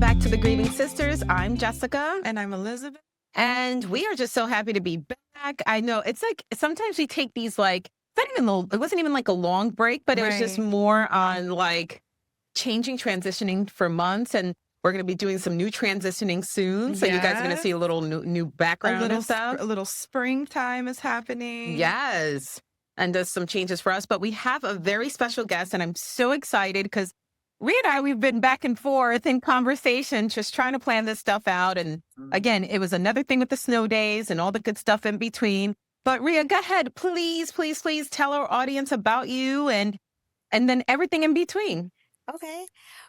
back to the Grieving Sisters. I'm Jessica. And I'm Elizabeth. And we are just so happy to be back. I know it's like sometimes we take these it's not even it wasn't even like a long break, but it was just Right. more on like changing, transitioning for months. And we're going to be doing some new transitioning soon. So you guys are going to see Yes. a little new background and stuff. A little springtime is happening. Yes. And does some changes for us. But we have a very special guest, and I'm so excited because Rhea and I, we've been back and forth in conversation, just trying to plan this stuff out. And again, it was another thing with the snow days and all the good stuff in between. But Rhea, go ahead. Please, please, please tell our audience about you and then everything in between. Okay.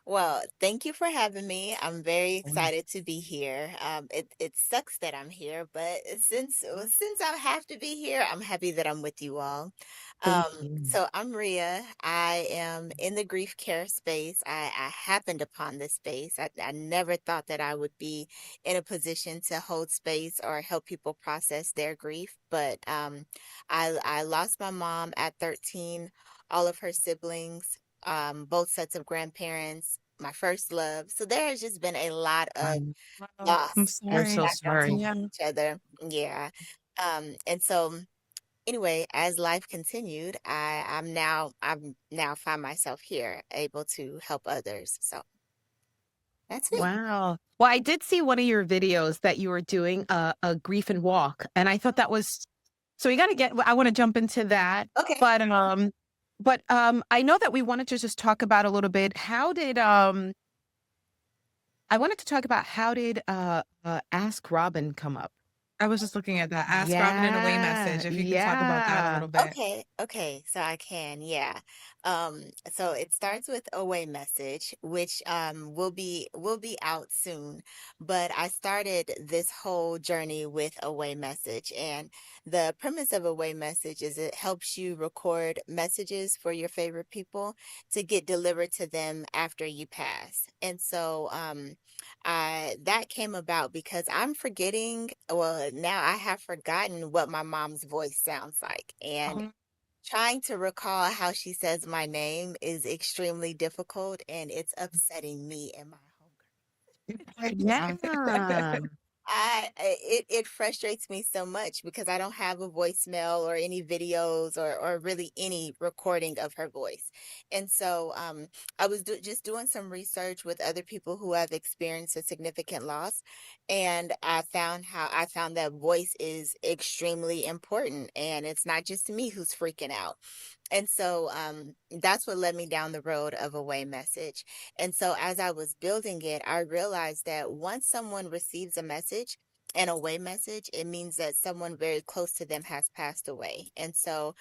Well, thank you for having me. I'm very excited to be here. It sucks that I'm here, but since I have to be here, I'm happy that I'm with you all. Thank you. So I'm Rhea. I am in the grief care space. I happened upon this space. I never thought that I would be in a position to hold space or help people process their grief, but I lost my mom at 13, all of her siblings, both sets of grandparents, my first love. So there has just been a lot of Um, Wow. I'm loss I'm sorry. so stacked on top sorry. Yeah. of each other. Yeah. And so anyway, as life continued, I'm now find myself here able to help others. So that's me. Wow. Well, I did see one of your videos that you were doing a grief and walk, and I thought that was so we got to get I want to jump into that. Okay. But I know that we wanted to just talk about a little bit how did I wanted to talk about how did Ask Robin come up? I was just looking at that. Ask Robin in a way Yeah. message. If you can talk about that a Yeah. little bit. Okay, so I can, yeah. So it starts with away message, which will be out soon. But I started this whole journey with away message, and the premise of away message is it helps you record messages for your favorite people to get delivered to them after you pass. And so I that came about because I'm forgetting, well, now I have forgotten what my mom's voice sounds like. And Oh, trying to recall how she says my name is extremely difficult and it's upsetting me and my Yeah. it frustrates me so much because I don't have a voicemail or any videos or really any recording of her voice. And so I was just doing some research with other people who have experienced a significant loss, and I found that voice is extremely important, and it's not just me who's freaking out. And so that's what led me down the road of away message. And so as I was building it, I realized that once someone receives a message, an away message, it means that someone very close to them has passed away. And so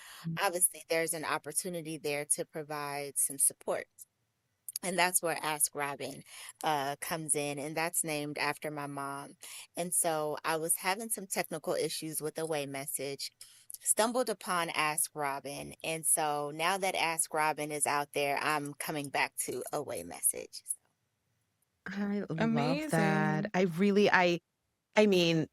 obviously there's an opportunity there to provide some support. And that's where Ask Robin comes in, and that's named after my mom. And so I was having some technical issues with Away Message, stumbled upon Ask Robin. And so now that Ask Robin is out there, I'm coming back to Away Message. I love that. amazing. I mean,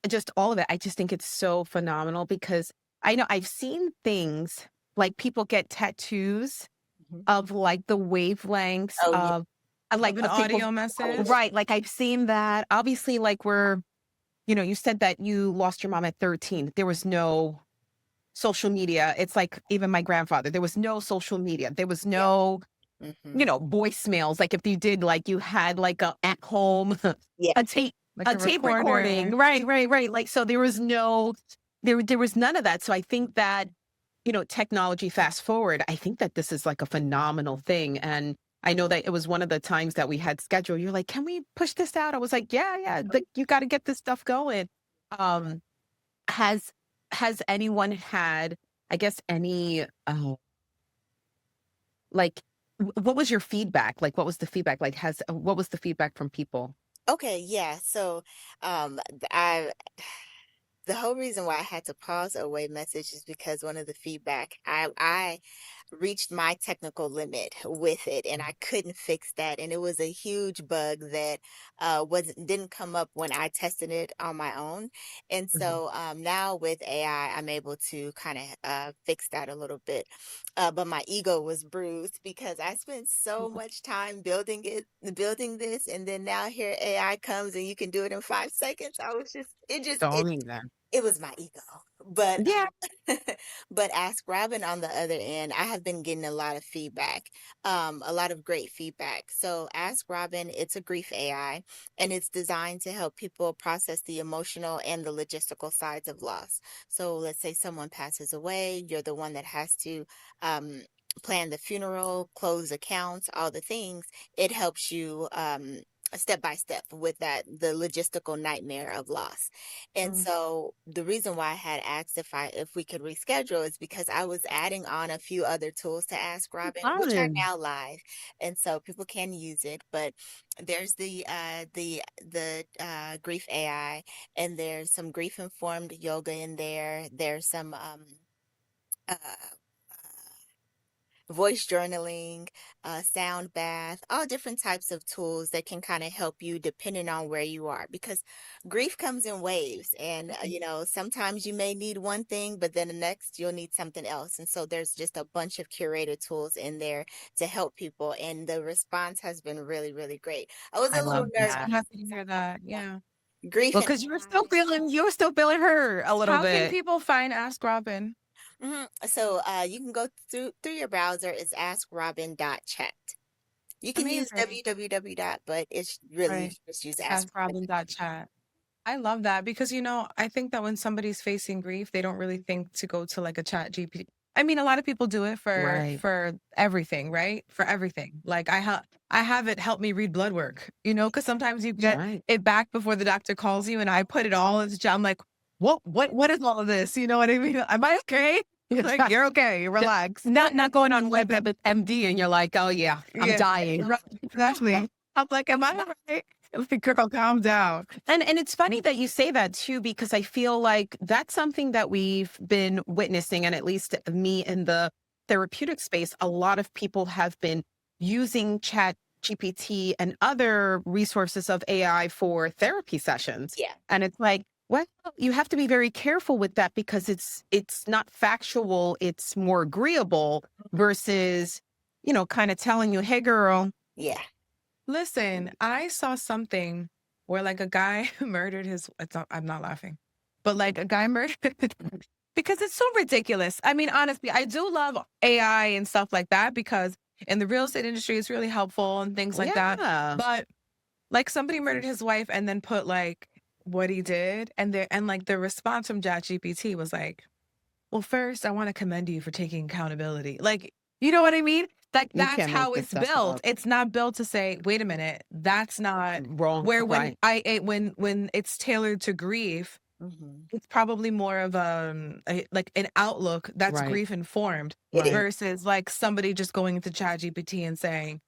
just all of it. I just think it's so phenomenal because I know I've seen things like people get tattoos Mhm. of like the wavelengths Oh, yeah. of Of an of people. audio message. Right. Like I've seen that. Obviously, like you said that you lost your mom at 13. There was no social media. It's like even my grandfather, there was no social media. There was Yeah. no, Hmm. voicemails. Like if you did, like you had like a at home Yeah. a tape Like a a tape recording. recorder. Right, right, right. Like so there was no there was none of that. So I think that, technology fast forward, I think that this is like a phenomenal thing. And I know that it was one of the times that we had scheduled. You're like, can we push this out? I was like, yeah, yeah, you got to get this stuff going. Um, has has anyone had, I guess, any like what was your feedback? Like what was the feedback? Like what was the feedback from people? Okay, yeah. So I the whole reason why I had to pause Away Message is because one of the feedback, I reached my technical limit with it, and I couldn't fix that. And it was a huge bug that wasn't didn't come up when I tested it on my own. And Mhm. so now with AI, I'm able to kind of fix that a little bit. But my ego was bruised because I spent so much time building this, and then now here AI comes and you can do it in 5 seconds. I was just, Don't even. it was my ego. But Yeah. but Ask Robin on the other end, I have been getting a lot of feedback, a lot of great feedback. So Ask Robin, it's a grief AI, and it's designed to help people process the emotional and the logistical sides of loss. So let's say someone passes away, you're the one that has to um, plan the funeral, close accounts, all the things. It helps you step by step with the logistical nightmare of loss. And Mm. so the reason why I had asked if we could reschedule is because I was adding on a few other tools to Ask Robin, which are Fun. now live, and so people can use it. But there's the grief AI, and there's some grief informed yoga in there. There's some uh, voice journaling, sound bath, all different types of tools that can kind of help you depending on where you are. Because grief comes in waves, and sometimes you may need one thing, but then the next you'll need something else. And so there's just a bunch of curated tools in there to help people, and the response has been really, really great. I was I a little love nervous. So that. happy to hear that. Yeah. Grief Well, and because you were still feeling her a little How can bit. people find Ask Robin? So you can go through your browser. It's askrobin.chat. You can use Amazing. www dot, but it's really, you Right. can just use Ask Robin. AskRobin.chat. I love that because I think that when somebody's facing grief, they don't really think to go to like a chat GPT. I mean, a lot of people do it for Right. everything, right? For everything. Like I have it help me read blood work, because sometimes you get Right. it back before the doctor calls you and I put it all in the chat. I'm like, what is all of this? You know what I mean? Am I okay? Like, you're okay, relax. Not going on WebMD and you're like, oh yeah, I'm Yeah, dying. right, exactly. I'm like, am I all right? Like, girl, calm down. And it's funny that you say that too, because I feel like that's something that we've been witnessing, and at least me in the therapeutic space, a lot of people have been using Chat GPT and other resources of AI for therapy sessions. Yeah. And it's like, well, you have to be very careful with that because it's not factual, it's more agreeable versus, kind of telling you, hey girl, Yeah. Listen, I saw something where like a guy murdered I'm not laughing, but like a guy murdered because it's so ridiculous. I mean, honestly, I do love AI and stuff like that because in the real estate industry, it's really helpful and things like that. yeah, But like somebody murdered his wife and then put like what he did, and like the response from ChatGPT was like, well, first, I want to commend you for taking accountability. Like, you know what I mean? Like you that's can't make how this it's stuff built. up. It's not built to say, wait a minute, that's not Wrong, where right, when it's tailored to grief, Hmm. it's probably more of like an outlook that's right, grief informed It is. right. versus like somebody just going into ChatGPT and saying,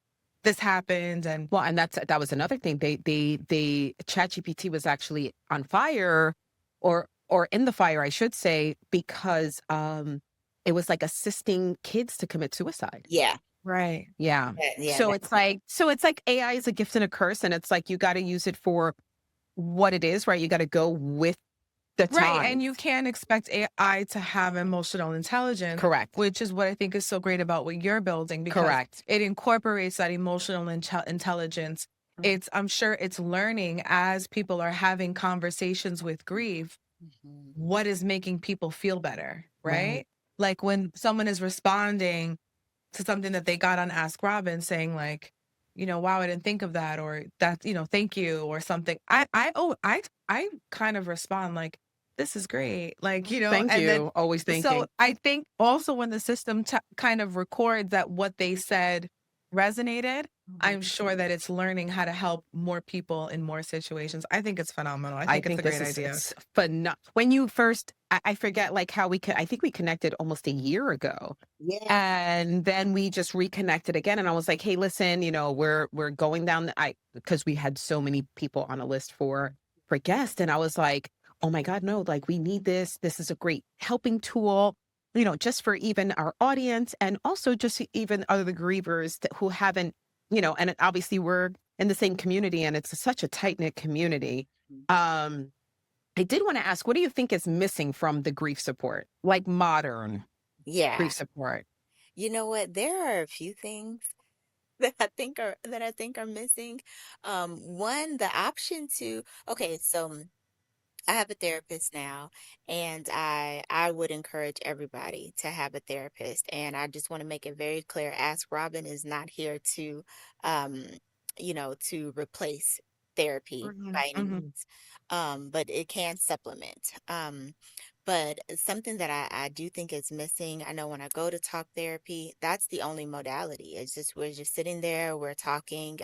this happened and Well, and that was another thing. They ChatGPT was actually on fire, or in the fire, I should say, because it was like assisting kids to commit suicide. Yeah. right. Yeah. Yeah. So it's like AI is a gift and a curse, and it's like you got to use it for what it is, right? You got to go with the Right. And times. you can't expect AI to have emotional intelligence, Correct. which is what I think is so great about what you're building because Correct. it incorporates that emotional intelligence. I'm sure it's learning as people are having conversations with grief, Hmm. what is making people feel better, Right. right? Like when someone is responding to something that they got on Ask Robin saying like, wow, I didn't think of that or that, thank you or something. I kind of respond like, this is great. Like, Thank and then you. Always so thinking. I think also when the system kind of records that what they said resonated, I'm sure that it's learning how to help more people in more situations. I think it's phenomenal. I I think it's think a great this is idea. it's when you first I forget like how I think we connected almost a year ago. Yeah. And then we just reconnected again. And I was like, hey, listen, we're going down because we had so many people on a list for guests. And I was like, oh my God, no, like we need this. This is a great helping tool. just for even our audience and also just even other grievers who haven't, and obviously we're in the same community and it's such a tight knit community. Um, I did want to ask, what do you think is missing from the grief support, like modern Yeah. grief support? You know what? There are a few things that I think are missing. One, the option to okay, so I have a therapist now, and I would encourage everybody to have a therapist. And I just want to make it very clear, Ask Robin is not here to um, to replace therapy Mhm, by any mhm. means. But it can supplement. But something that I do think is missing, I know when I go to talk therapy, that's the only modality. It's just we're just sitting there, we're talking.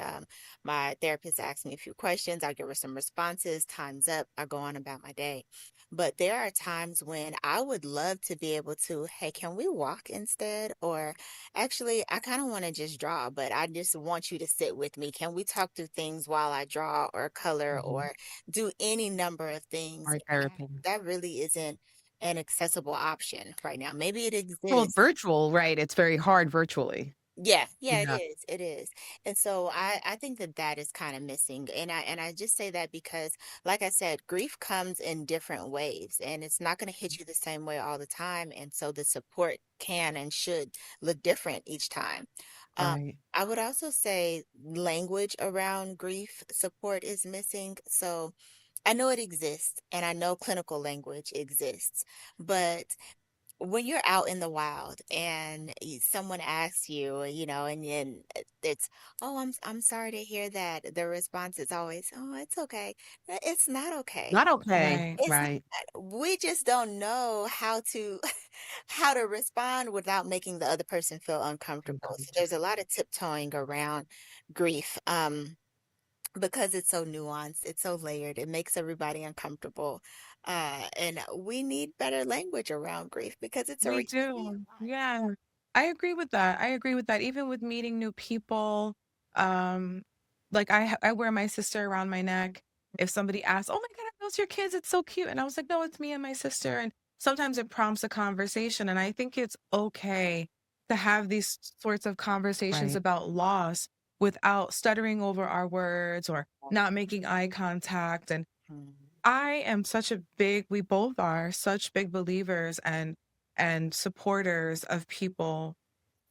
My therapist asks me a few questions, I give her some responses, time's up, I go on about my day. But there are times when I would love to be able to, hey, can we walk instead? Or actually, I kind of want to just draw, but I just want you to sit with me. Can we talk through things while I draw or color Mhm. or do any number of things? Art And therapy. that really isn't an accessible option right now. Maybe it Well, exists. virtual, right? It's very hard virtually. Yeah, yeah, it Yeah. is. It is. And so I think that that is kind of missing. And I just say that because like I said, grief comes in different waves and it's not going to hit you the same way all the time. And so the support can and should look different each time. Um, Right. I would also say language around grief support is missing. So I know it exists and I know clinical language exists, but when you're out in the wild and someone asks you, and then it's, oh, I'm sorry to hear that. The response is always, oh, it's okay. It's not okay. Not okay. Right. It's Right. not. We just don't know how to how to respond without making the other person feel uncomfortable. So there's a lot of tiptoeing around grief. Because it's so nuanced, it's so layered, it makes everybody uncomfortable. And we need better language around grief because it's a We reality. do. Yeah. I agree with that. I agree with that. Even with meeting new people, um, like I wear my sister around my neck. If somebody asks, "Oh my God, are those your kids? It's so cute." And I was like, "No, it's me and my sister." And sometimes it prompts a conversation. And I think it's okay to have these sorts of conversations Right. about loss without stuttering over our words or not making eye contact. And Mhm. I am such a big we both are such big believers and supporters of people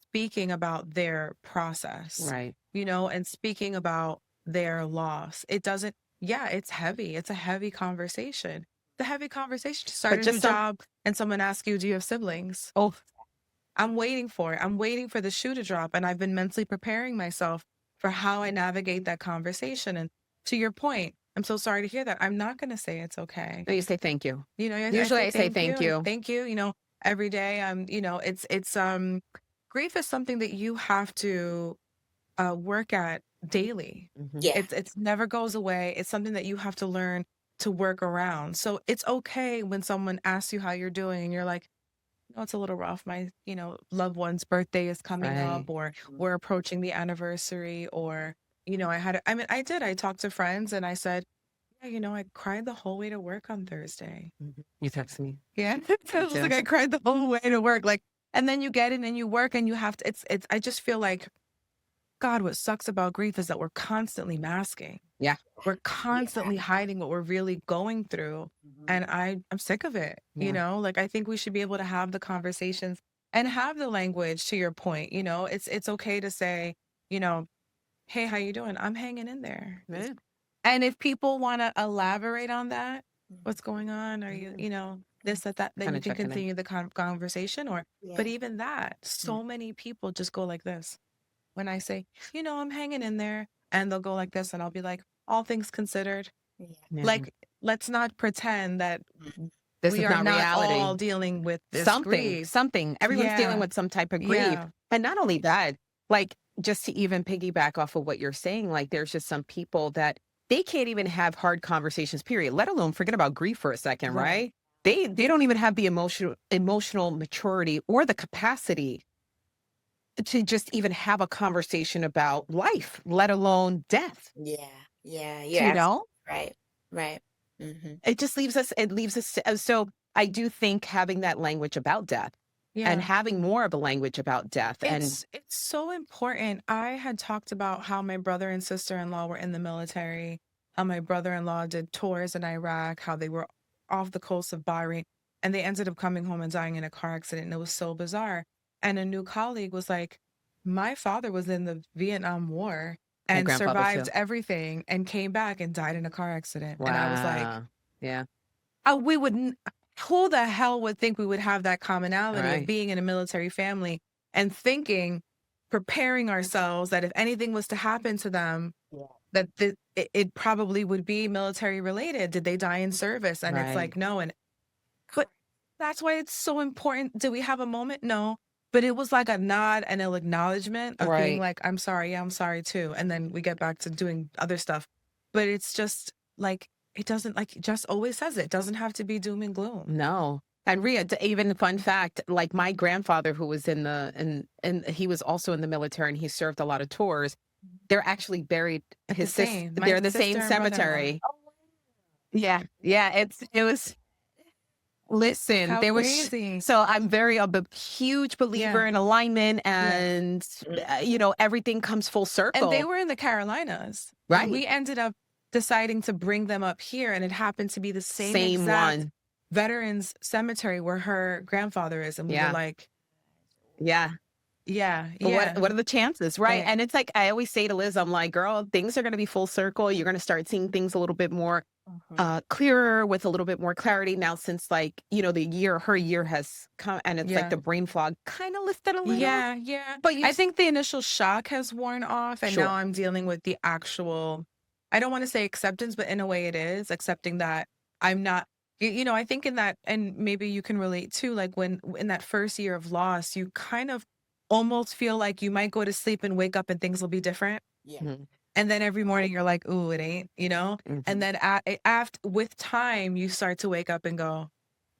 speaking about their process, Right. and speaking about their loss. It doesn't yeah, it's heavy. It's a heavy conversation. It's a heavy conversation to start But a new just some job and someone asks you, "Do you have siblings?" oh, I'm waiting for it. I'm waiting for the shoe to drop, and I've been mentally preparing myself for how I navigate that conversation. And to your point, I'm so sorry to hear that. I'm not gonna say it's okay. no, you say thank you. I Usually say I say thank you thank and you. thank you, every day. It's grief is something that you have to work at daily. Mhm. Yeah. It's never goes away. It's something that you have to learn to work around. So it's okay when someone asks you how you're doing and you're like, "Oh, it's a little rough. My, loved one's birthday is coming Right. up, or Mhm. we're approaching the anniversary, or, I did. I talked to friends and I said, yeah, I cried the whole way to work on Thursday. Mhm. You text me. Yeah. So Me it was too. like I cried the whole way to work. Like, and then you get in and you work and you have to, I just feel like, God, what sucks about grief is that we're constantly masking. Yeah. We're Yeah. constantly hiding what we're really going through. Mhm. And I'm sick of it. Yeah. Like I think we should be able to have the conversations and have the language to your point. It's okay to say, you know, hey, how you doing? I'm hanging in there. Yeah. And if people want to elaborate on that, Mhm. what's going on? Are you, Yeah. this, that, then Kind you of can checking in. continue the conversation but Yeah. even that, Mm. so many people just go like this. When I say, I'm hanging in there and they'll go like this and I'll be like, all things considered, Yeah. Yeah. like, let's not pretend that Mm. This we is are not not reality. all dealing with this Something, grief. something. Everyone's dealing Yeah. with some type of grief. Yeah. And not only that, like just to even piggyback off of what you're saying, like there's just some people that they can't even have hard conversations, period, let alone forget about grief for a second, Right. right? They don't even have the emotional maturity or the capacity to just even have a conversation about life, let alone death. Yeah. Yeah. You're You absolutely know? right. Right. Hmm. It leaves us so I do think having that language about death. and Yeah. having more of a language about death. And It's so important. I had talked about how my brother and sister-in-law were in the military, how my brother-in-law did tours in Iraq, how they were off the coast of Bahrain, and they ended up coming home and dying in a car accident. And it was so bizarre. And a new colleague was like, my father was in the Vietnam War my and grandfather survived too. everything and came back and died in a car accident. And I was like, Wow. Yeah. we wouldn't, who the hell would think we would have that All commonality of right. being in a military family and thinking, preparing ourselves that if anything was to happen to them, Yeah. that it probably would be military related. Did they die in service? And it's Right. like, no. And, but that's why it's so important. Did we have a moment? No. But it was like a nod and an acknowledgement of being Right. like, I'm sorry. Yeah, I'm sorry too. And then we get back to doing other stuff. But it's just like, it doesn't, like just always says it doesn't have to be doom and gloom. No. And Rhea, even fun fact, like my grandfather who was in the and he was also in the military and he served a lot of tours. They're actually buried At the his sis same, my they're in the sister same and brother-in-law. cemetery. Yeah. Yeah. It was listen, How there was crazy. so I'm very a huge Yeah, believer in alignment yeah. and everything comes full And they circle. were in the Carolinas. Right. We ended up deciding to bring them up here, and it happened to be the same Same exact one. veterans cemetery where her grandfather is. And we were Yeah. like, Yeah. yeah, What yeah, what are the chances, right? right. And it's like I always say to Liz, I'm like, girl, things are going to be full circle. You're going to start seeing things a little bit more clearer with a little bit more clarity now since like, her year has come and it's like Yeah. the brain fog kind of lifted a little. Yeah, yeah. But you I think the initial shock has worn off, and now sure. I'm dealing with the actual, I don't want to say acceptance, but in a way it is accepting that I'm not, I think in that, and maybe you can relate too, like when in that first year of loss, you kind of almost feel like you might go to sleep and wake up and things will be different. Yeah. Mhm, And then every morning you're like, ooh, it ain't, And mhm, then after with time, you start to wake up and go,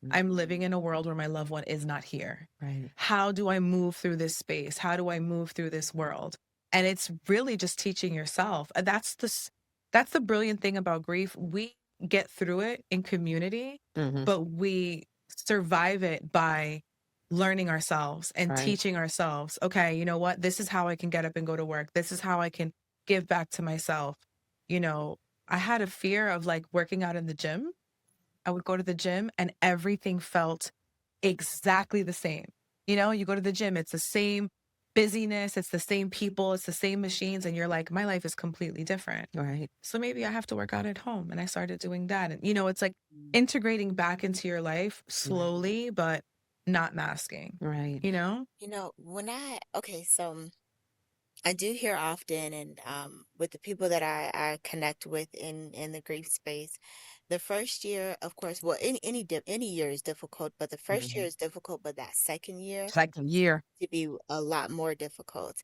mhm. I'm living in a world where my loved one is not here. Right. How do I move through this space? How do I move through this world? And it's really just teaching yourself. That's the brilliant thing about grief. We get through it in community, Hmm. but we survive it by learning ourselves and Right. teaching ourselves, okay, you know what? This is how I can get up and go to work. This is how I can give back to myself. You know, I had a fear of like working out in the gym. I would go to the gym and everything felt exactly the same. You go to the gym, it's the same busyness, it's the same people, it's the same machines, and you're like, my life is completely different. Right. So maybe I have to work out at home. And I started doing that. And, it's like integrating back into your life slowly, but not masking, Right. you know? So I do hear often, and with the people that I connect with in the grief space, the first year, of course, well, any year is difficult, but the first year Mhm. is difficult, but that second year Second year. to be a lot more difficult.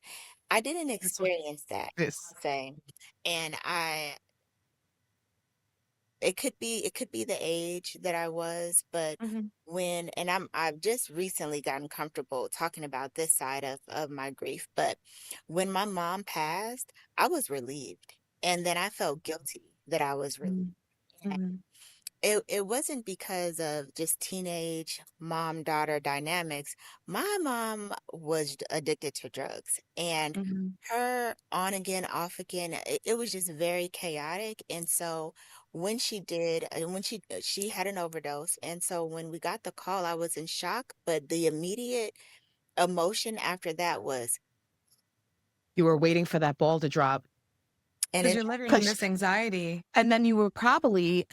I didn't That's what experience that, this. I'll say, and it could be the age that I was, but Mhm. I've just recently gotten comfortable talking about this side of my grief, but when my mom passed, I was relieved. And then I felt guilty that I was relieved. Mhm. Mhm. It wasn't because of just teenage mom-daughter dynamics. My mom was addicted to drugs, and Mhm. her on again, off again, it was just very chaotic. And so when she had an overdose, and so when we got the call, I was in shock, but the immediate emotion after that was, You were waiting for that ball to drop. and Because it you're living in 'Cause this anxiety. and then you were probably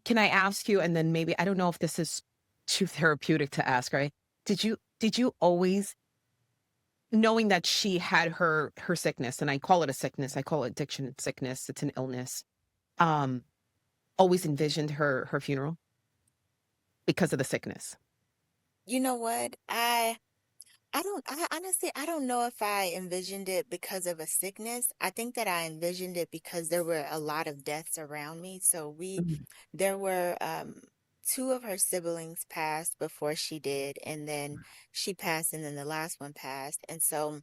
can I ask you, and then maybe I don't know if this is too therapeutic to ask, right? Did you always knowing that she had her sickness, and I call it a sickness, I call it addiction sickness, it's an illness, um, always envisioned her funeral because of the sickness? you know what? I honestly, I don't know if I envisioned it because of a sickness. I think that I envisioned it because there were a lot of deaths around me. Mhm, There were, two of her siblings passed before she did, and then she passed, and then the last one passed. And so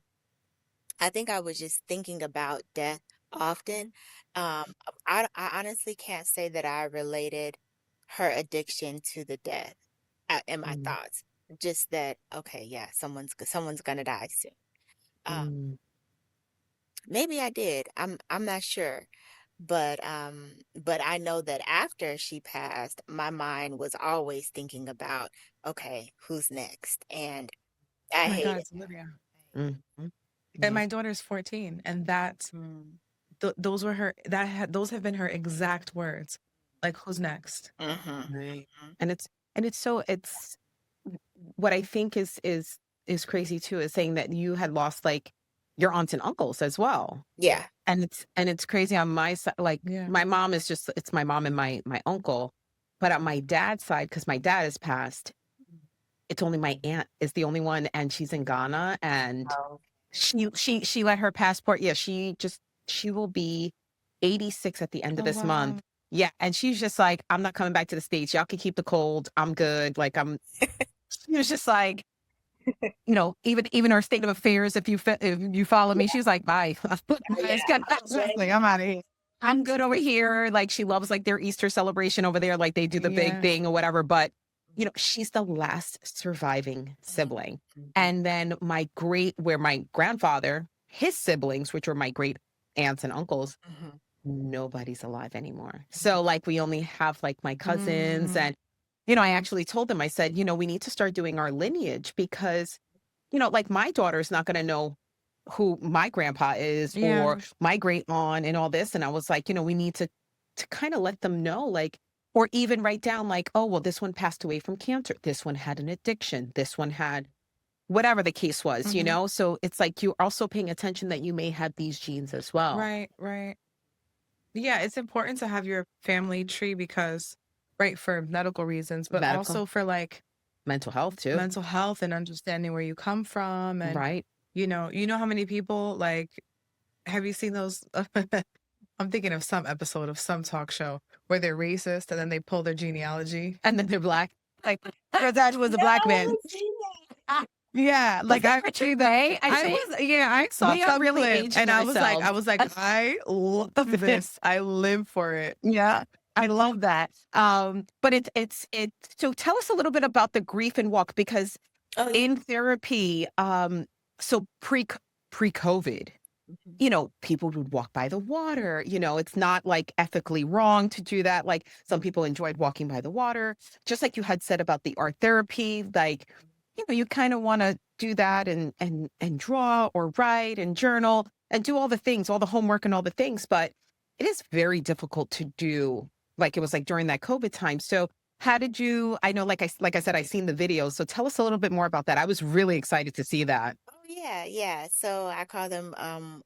I think I was just thinking about death often. I honestly can't say that I related her addiction to the death in my mhm. thoughts. just that, okay, yeah, someone's gonna die soon. Um, Mm. maybe I did. I'm not sure. But I know that after she passed, my mind was always thinking about, okay, who's next? And I Oh my God, hated it's Olivia. Mhm. And Yeah. my daughter's 14, and that mm, those were her those have been her exact words. Like, who's next? mhm, Right. mhm. And it's what I think is crazy too is saying that you had lost like your aunts and uncles as well. Yeah. And it's crazy on my side. Like Yeah. my mom is just it's my mom and my uncle, but on my dad's side, because my dad has passed, it's only my aunt is the only one, and she's in Ghana, and Oh, she let her passport. Yeah, she will be 86 at the end of Oh this wow. month. Yeah, and she's just like, I'm not coming back to the States. Y'all can keep the cold. I'm good. Like she was just like, even our state of affairs, if you follow me, she's like, bye. yeah. It's kind of like, I'm out of here. I'm good over here. Like she loves like their Easter celebration over there. Like they do the big Yeah. thing or whatever. But she's the last surviving sibling. Mhm, And then where my grandfather, his siblings, which were my great aunts and uncles, mhm, nobody's alive anymore. mhm, So like we only have like my cousins, Mm, and I actually told them, I said, we need to start doing our lineage because like my daughter's not going to know who my grandpa is yeah. or my great aunt and all this. And I was like, we need to kind of let them know, like, or even write down like, oh, well, this one passed away from cancer. This one had an addiction. This one had whatever the case was. Mhm. So it's like you're also paying attention that you may have these genes as well. Right, right. Yeah, it's important to have your family tree because, right, for medical reasons, but Medical, also for like mental health too. mental health and understanding where you come from. And Right. you know how many people like, have you seen those? I'm thinking of some episode of some talk show where they're racist and then they pull their genealogy. And then they're black. Like, her dad was a no, I black man. haven't seen that. Yeah, Was like that I Richard Day? I saw We are some really clip aging and I was like, ourselves. I love this. I live for it. Yeah, I love that. But it's so tell us a little bit about the grief and walk because Oh yeah. in therapy, so pre-COVID, Mhm, people would walk by the water. It's not like ethically wrong to do that. Like some people enjoyed walking by the water, just like you had said about the art therapy. Like, you kind of want to do that and draw or write and journal and do all the things, all the homework and all the things. But it is very difficult to do. Like it was like during that COVID time. So how did you? I know, like I said, I seen the videos. So tell us a little bit more about that. I was really excited to see that. oh yeah, yeah. So I call them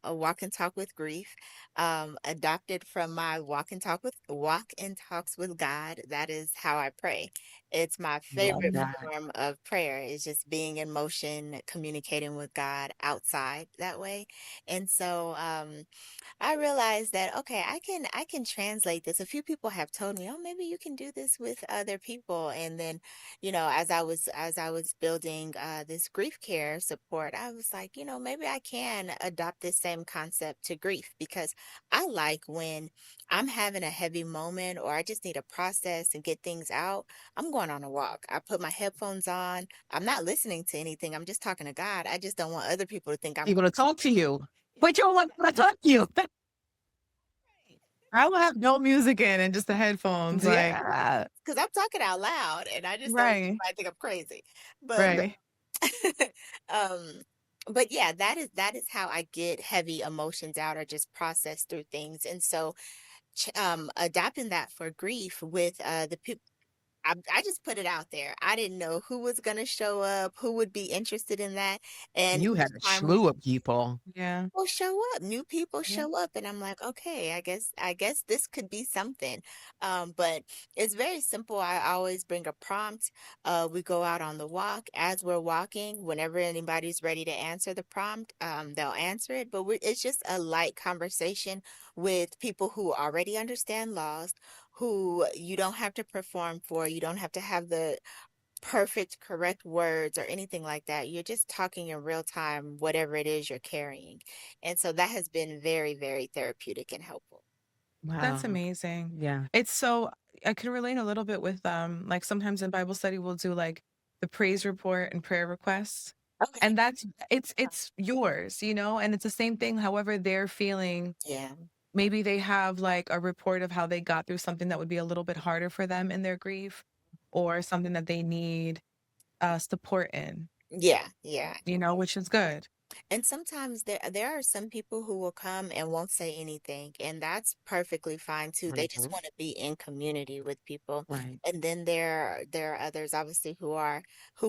a walk and talk with grief. Adopted from my walk and talks with God. That is how I pray. It's my Love favorite that. form of prayer is just being in motion, communicating with God outside that way. And so I realized that okay, I can translate this. A few people have told me, "Oh, maybe you can do this with other people." And then, as I was building this grief care support, I was like, maybe I can adopt this same concept to grief because I like when I'm having a heavy moment or I just need to process and get things out. I'm going on a walk. I put my headphones on. I'm not listening to anything. I'm just talking to God. I just don't want other people to think I'm People to talk to you, but you don't want to talk to you. I will have no music in and just the headphones, like, Yeah. because I'm talking out loud and I just don't want right, anybody to think I'm crazy. But right. um but yeah, that is how I get heavy emotions out or just process through things. And so adapting that for grief with the people I just put it out there. I didn't know who was going to show up, who would be interested in that. And You each had a time we slew of people. Yeah, people show up, new people yeah. show up, and I'm like, okay, I guess this could be something. But it's very simple. I always bring a prompt. We go out on the walk. As we're walking, whenever anybody's ready to answer the prompt, they'll answer it. But it's just a light conversation with people who already understand laws, who you don't have to perform for. You don't have to have the perfect, correct words or anything like that. You're just talking in real time, whatever it is you're carrying. And so that has been very, very therapeutic and helpful. That's Wow. amazing. Yeah. It's so I can relate a little bit with like sometimes in Bible study we'll do like the praise report and prayer requests. Okay. And that's it's yours, you know, and it's the same thing, however they're feeling. Yeah. Maybe they have like a report of how they got through something that would be a little bit harder for them in their grief, or something that they need support in, Yeah. Yeah. you know, which is good. And sometimes there are some people who will come and won't say anything, and that's perfectly fine too. They just Mhm. want to be in community with people. Right. And then there are others obviously who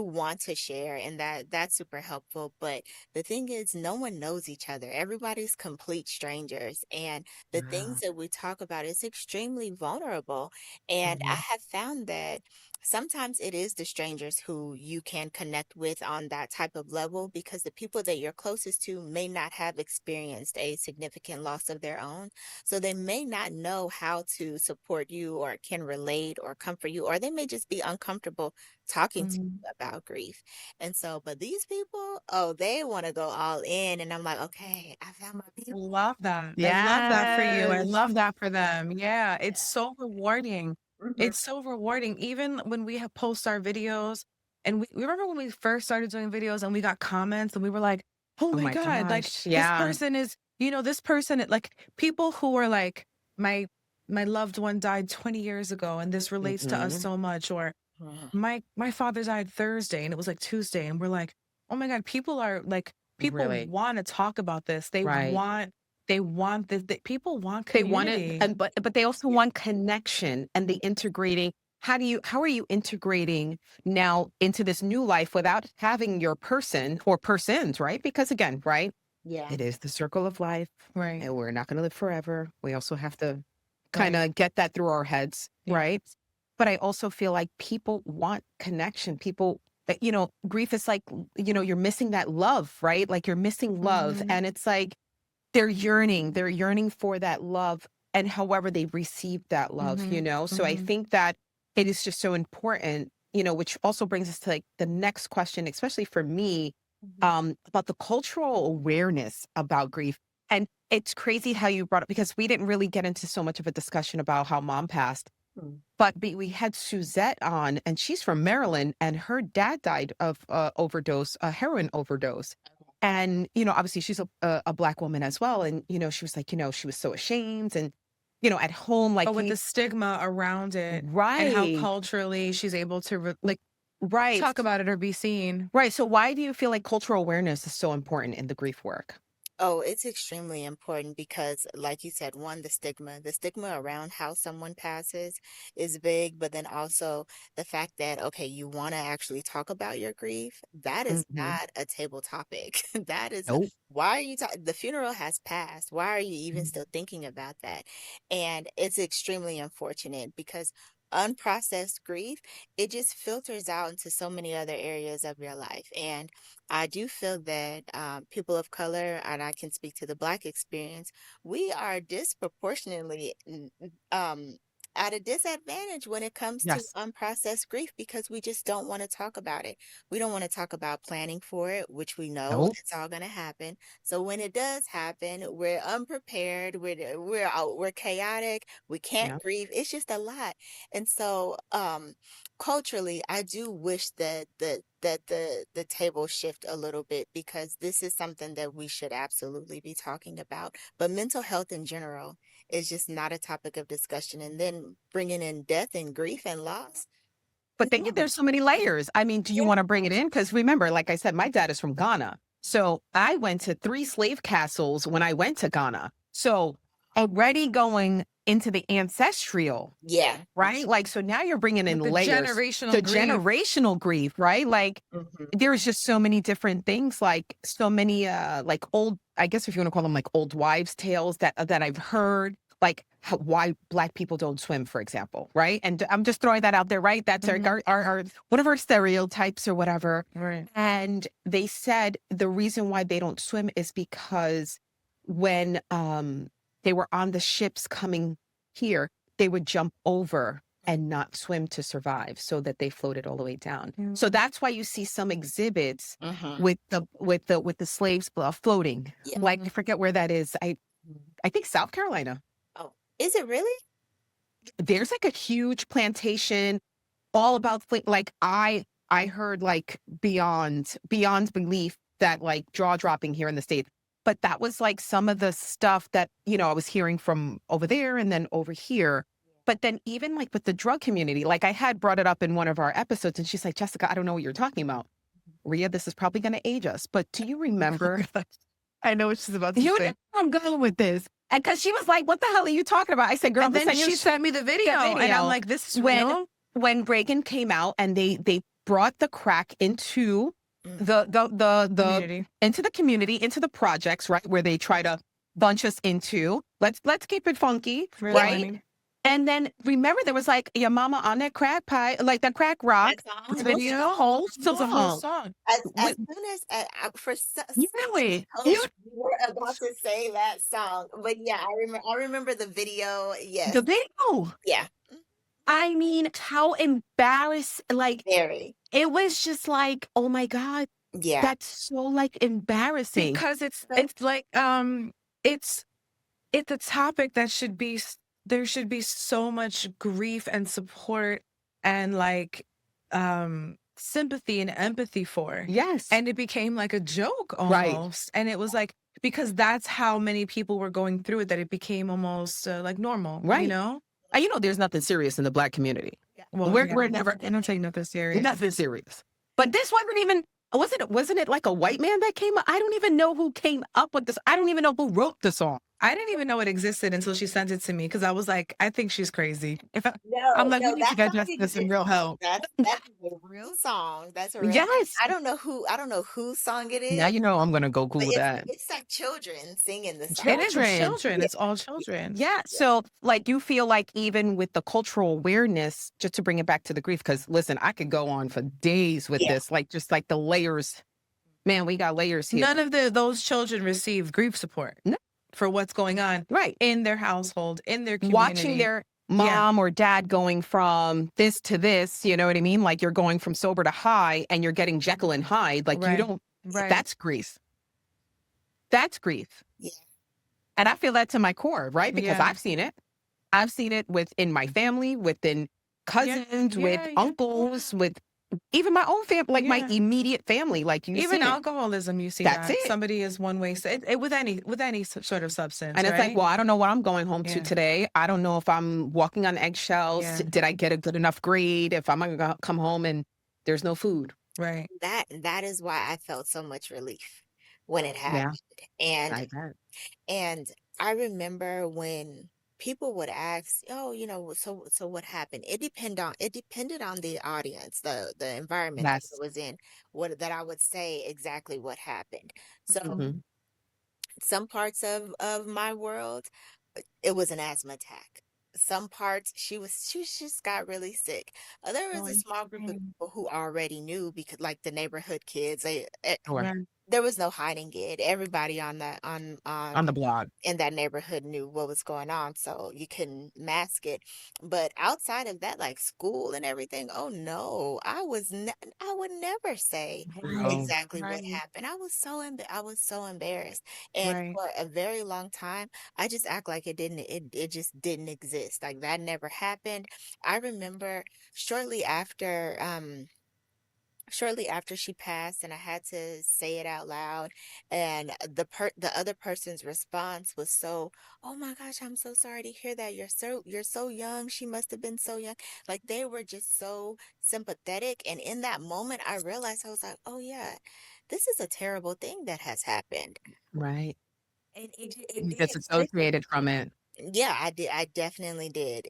want to share, and that's super helpful. But the thing is, no one knows each other. Everybody's complete strangers, and the things Yeah. that we talk about is extremely vulnerable. And I Mhm. have found that sometimes it is the strangers who you can connect with on that type of level, because the people that you're closest to may not have experienced a significant loss of their own. So they may not know how to support you or can relate or comfort you, or they may just be uncomfortable talking to Mhm. you about grief. And so, but these people, oh, they want to go all in. And I'm like, okay, I found my I people. love that. I love that for you. I Yes. love that for them. Yeah, it's Yeah. so rewarding. Mhm. It's so rewarding. Even when we have post our videos, and we remember when we first started doing videos and we got comments and we were like, oh Oh my my God, like gosh. this Yeah. person is, you know, this person, like people who are like, my my loved one died 20 years ago and this relates to us Mhm. so much, or Mhm. my father died Thursday and it was like Tuesday, and we're like, oh my God, people are like, people Really. want to talk about this. They Right. want, they want this. People want They want it, community. and but they also want connection and the integrating. How are you integrating now into this new life without having your person or persons, right? Because again, right? Yeah. It is the circle of life, Right. and we're not going to live forever. We also have to kind Right. of get that through our heads, Yeah. right? But I also feel like people want connection. People, grief is like, you're missing that love, right? Like you're missing love. Hmm. And it's like they're yearning for that love and however they receive that love, Hmm. So I Hmm. think that it is just so important, which also brings us to like the next question, especially for me, Mhm. about the cultural awareness about grief. And it's crazy how you brought up, because we didn't really get into so much of a discussion about how mom passed, Mhm. but we had Suzette on, and she's from Maryland, and her dad died of overdose, a heroin overdose. And, obviously she's a Black woman as well. And, she was like, she was so ashamed. And, at home, But like, with the stigma around it and how right, culturally she's able to like right, talk about it or be seen. right. So why do you feel like cultural awareness is so important in the grief work? Oh, it's extremely important because, like you said, one, the stigma around how someone passes is big, but then also the fact that, okay, you want to actually talk about your grief, that is Hmm. not a table topic. That is, Nope. why are you talking? The funeral has passed. Why are you even still thinking about that? And it's extremely unfortunate because unprocessed grief, it just filters out into so many other areas of your life. And I do feel that people of color, and I can speak to the Black experience, we are disproportionately at a disadvantage when it comes to Yes. unprocessed grief, because we just don't want to talk about it. We don't want to talk about planning for it, which we know Nope. it's all going to happen. So when it does happen, we're unprepared, we're chaotic, we can't Yeah. grieve. It's just a lot. And so culturally, I do wish that the table shift a little bit, because this is something that we should absolutely be talking about. But mental health in general is just not a topic of discussion. And then bringing in death and grief and loss. But then there's so many layers. I mean, do you Yeah. want to bring it in? Because remember, like I said, my dad is from Ghana. So I went to 3 slave castles when I went to Ghana. So already going into the ancestral, Yeah. right? Like, so now you're bringing in With the layers, the generational grief. generational grief, right? Like, Mhm. there's just so many different things, like so many, like old, I guess if you want to call them like old wives' tales that I've heard, like why Black people don't swim, for example, right? And I'm just throwing that out there, right? That's Mhm. our one of our stereotypes or whatever. Right. And they said the reason why they don't swim is because when they were on the ships coming here, they would jump over and not swim to survive, so that they floated all the way down. So Mm. that's why you see some exhibits Mhm. with the slaves floating. Yeah. Like I Mhm. forget where that is. I think South Carolina. Oh, is it really? There's like a huge plantation all about like I heard like beyond belief that like jaw dropping here in the States. But that was like some of the stuff that, I was hearing from over there and then over here. But then even like with the drug community, like I had brought it up in one of our episodes and she's like, Jessica, I don't know what you're talking about. Rhea, this is probably going to age us, but do you remember? I know what she's about to You know say. where I'm going with this. And because she was like, what the hell are you talking about? I said, girl, And then she sent me the video, and video. I'm like, this is when real? when Reagan came out and they brought the crack into Mm. the Community. into the community, into the projects, right, where they try to bunch us into. Let's keep it funky, right? Realigning. And then remember there was like your mama on that crack pie, like that crack rock. That song. Video, the whole It was a whole song. song. As soon as for Really? you were about to say that song, but yeah, I remember the video. Yes, The video. yeah, I mean, how embarrassed, like very, it was just like, oh my God, yeah. that's so like embarrassing. Because it's like it's a topic that should be there should be so much grief and support and like sympathy and empathy for. Yes. And it became like a joke Right. almost. And it was like, because that's how many people were going through it, that it became almost like normal, Right. you know? There's nothing serious in the Black community. Well, We're never I don't take nothing serious. nothing serious. But this wasn't even wasn't it like a white man that came up? I don't even know who came up with this. I don't even know who wrote the song. I didn't even know it existed until she sent it to me, because I was like, I think she's crazy. No, I'm like, no, we need to that get song Jessica some exists. real help. That's a real song. That's a real. Yes. I don't know whose song it is. Now you know I'm gonna go but Google that. it's like children singing the song. It is Children. children. It's all children. Yeah. So like you feel like even with the cultural awareness, just to bring it back to the grief, because listen, I could go on for days with Yeah. this, like just like the layers. Man, we got layers here. None of those children receive grief support No. for what's going on Right. in their household, in their community. Watching their mom or dad going from this to this, you know what I mean? Like you're going from sober to high and you're getting Jekyll and Hyde. Like you Right. don't, Right. that's grief. That's grief. Yeah. And I feel that to my core, right? Because Yeah. I've seen it. I've seen it within my family, within cousins, with yeah. uncles, with even my own family, like my Yeah. immediate family. Like you Even see it. alcoholism, you see That's that it. somebody is one way. With any sort of substance, And it's like, right? well, I don't know what I'm going home to Yeah. today. I don't know if I'm walking on eggshells. Yeah. Did I get a good enough grade? If I'm going to come home and there's no food. Right. That is why I felt so much relief when it Yeah. happened. And I bet. And I remember when people would ask, "Oh, so what happened?" It depended on the audience, the environment that That's it was in, what that I would say exactly what happened. So mhm. some parts of my world, it was an asthma attack. Some parts she just got really sick. There was a small group of people who already knew, because like the neighborhood kids, Sure. Right. there was no hiding it. Everybody on On the blog. in that neighborhood knew what was going on, so you couldn't mask it. But outside of that, like school and everything, oh no, I would never say Right. exactly what Right. happened. I was so embarrassed, and Right. for a very long time, I just act like it just didn't exist. Like that never happened. I remember shortly after shortly after she passed, and I had to say it out loud, and the other person's response was so, "Oh my gosh, I'm so sorry to hear that. You're so young. She must have been so young." Like they were just so sympathetic, and in that moment I realized, I was like, "Oh yeah, this is a terrible thing that has happened." Right. And it You did disassociated from it. yeah, I did. I definitely did.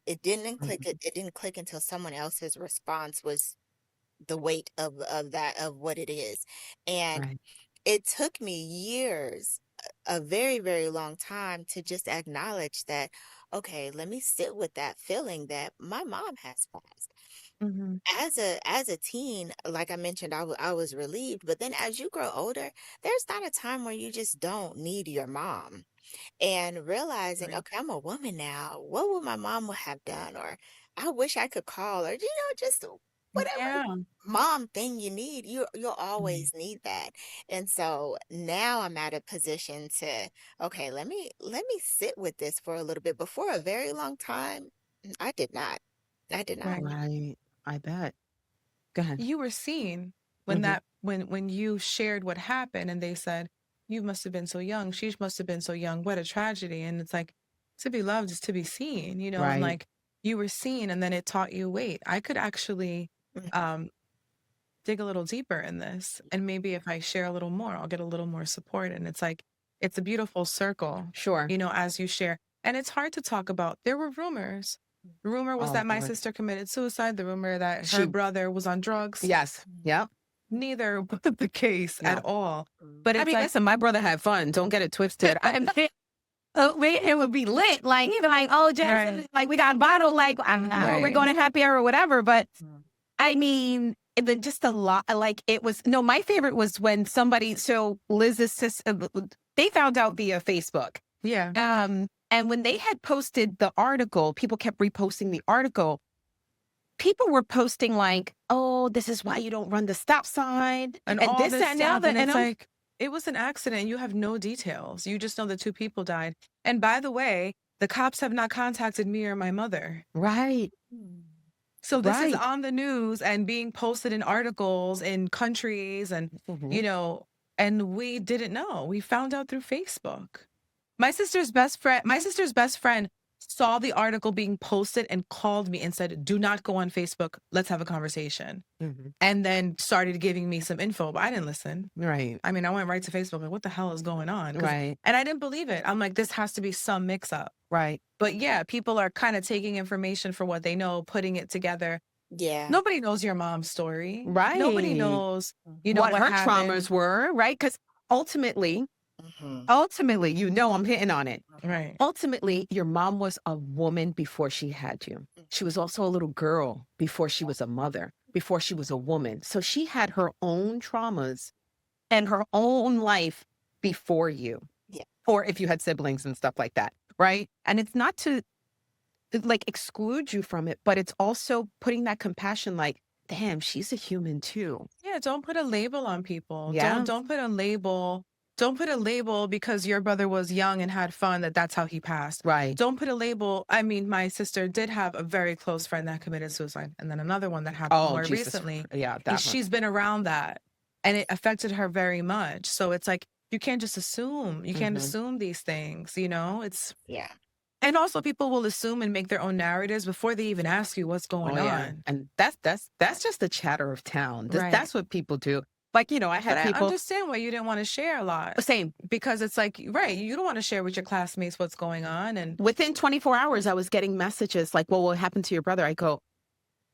Mhm. It didn't click until someone else's response was the weight of what it is. And Right. it took me years, a very, very long time, to just acknowledge that, okay, let me sit with that feeling that my mom has passed. Mm-hmm. As a teen, like I mentioned, I was relieved, but then as you grow older, there's not a time where you just don't need your mom. And realizing, Right. okay, I'm a woman now. What would my mom would have done? Or I wish I could call her, just whatever Yeah. mom thing you need, you'll Mhm. always need that. And so now I'm at a position to, okay, let me sit with this for a little bit. Before a very long time, I did not. I did not. Right. Right. I bet. Go ahead. You were seen when Hmm. when you shared what happened, and they said, you must have been so young. She must have been so young. What a tragedy. And it's like, to be loved is to be seen, you know, and Right. like you were seen, and then it taught you, wait, I could actually Mhm. um dig a little deeper in this. And maybe if I share a little more, I'll get a little more support. And it's like, it's a beautiful circle, Sure. you know, as you share. And it's hard to talk about. There were rumors. The rumor was Oh that my Lord. sister committed suicide. The rumor that her She. brother was on drugs. Yes. Yep. Neither was the case at No. all. But I it's mean, like, listen, my brother had fun. Don't get it twisted. It would be lit. Like, even like, oh, Jackson, right, like, we got a bottle, like, I don't know, we're right. going to happy hour or whatever. But I mean, just a lot. Like, it was, no, my favorite was when somebody, so Liz's sister, they found out via Facebook. Yeah. And when they had posted the article, people kept reposting the article. People were posting like, oh, this is why you don't run the stop sign And and all this, this that, and the stuff. other. And And it's I'm like, it was an accident. You have no details. You just know the two people died. And by the way, the cops have not contacted me or my mother. Right. So this is Right. on the news and being posted in articles in countries and, Mhm. you know, and we didn't know. We found out through Facebook. My sister's best friend saw the article being posted and called me and said, "Do not go on Facebook. Let's have a conversation." Mhm. And then started giving me some info, but I didn't listen. Right. I mean, I went right to Facebook like, what the hell is going on? Right. And I didn't believe it. I'm like, this has to be some mix up. Right. But yeah, people are kind of taking information for what they know, putting it together. Yeah. Nobody knows your mom's story. Right. Nobody knows, you know, what her happened. traumas were, right? Because ultimately, Mhm. you know, I'm hitting on it. Right. Ultimately, your mom was a woman before she had you. She was also a little girl before she was a mother, before she was a woman. So she had her own traumas and her own life before you. Yeah. Or if you had siblings and stuff like that, right? And it's not to like exclude you from it, but it's also putting that compassion like, damn, she's a human too. Yeah, don't put a label on people. Yeah. Don't put a label. Don't put a label because your brother was young and had fun that's how he passed. Right. Don't put a label. I mean, my sister did have a very close friend that committed suicide, and then another one that happened Oh, more Jesus. recently. Yeah, And that one. she's been around that, and it affected her very much. So it's like you can't just assume. You can't Mhm. assume these things. You know, Yeah. and also people will assume and make their own narratives before they even ask you what's going Oh yeah, on. and that's just the chatter of town. Right. That's what people do. Like, you know, I But had I people understand why you didn't want to share a lot. same. Because it's like, right, you don't want to share with your classmates what's going on. And Within 24 hours, I was getting messages like, well, what happened to your brother? I go,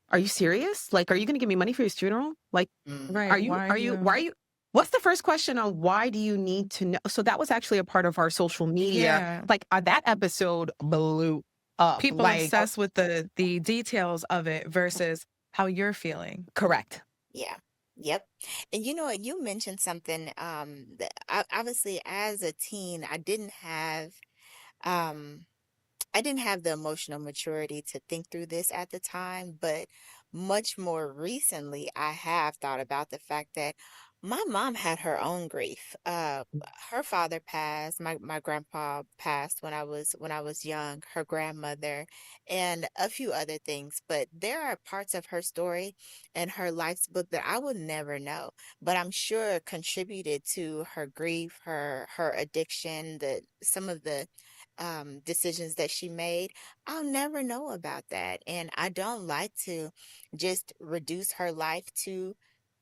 are you serious? Like, are you going to give me money for his funeral? Like, right, why are you, what's the first question on why do you need to know? So that was actually a part of our social media. Yeah. Like that episode blew up. people like, obsessed with the details of it versus how you're feeling. correct. Yeah. Yep. And you know what? You mentioned something that obviously as a teen, um I didn't have the emotional maturity to think through this at the time, but much more recently, I have thought about the fact that my mom had her own grief. Her father passed, my grandpa passed when I was young, her grandmother, and a few other things. But there are parts of her story and her life's book that I would never know, but I'm sure contributed to her grief, her addiction, the some of the decisions that she made. I'll never know about that. And I don't like to just reduce her life to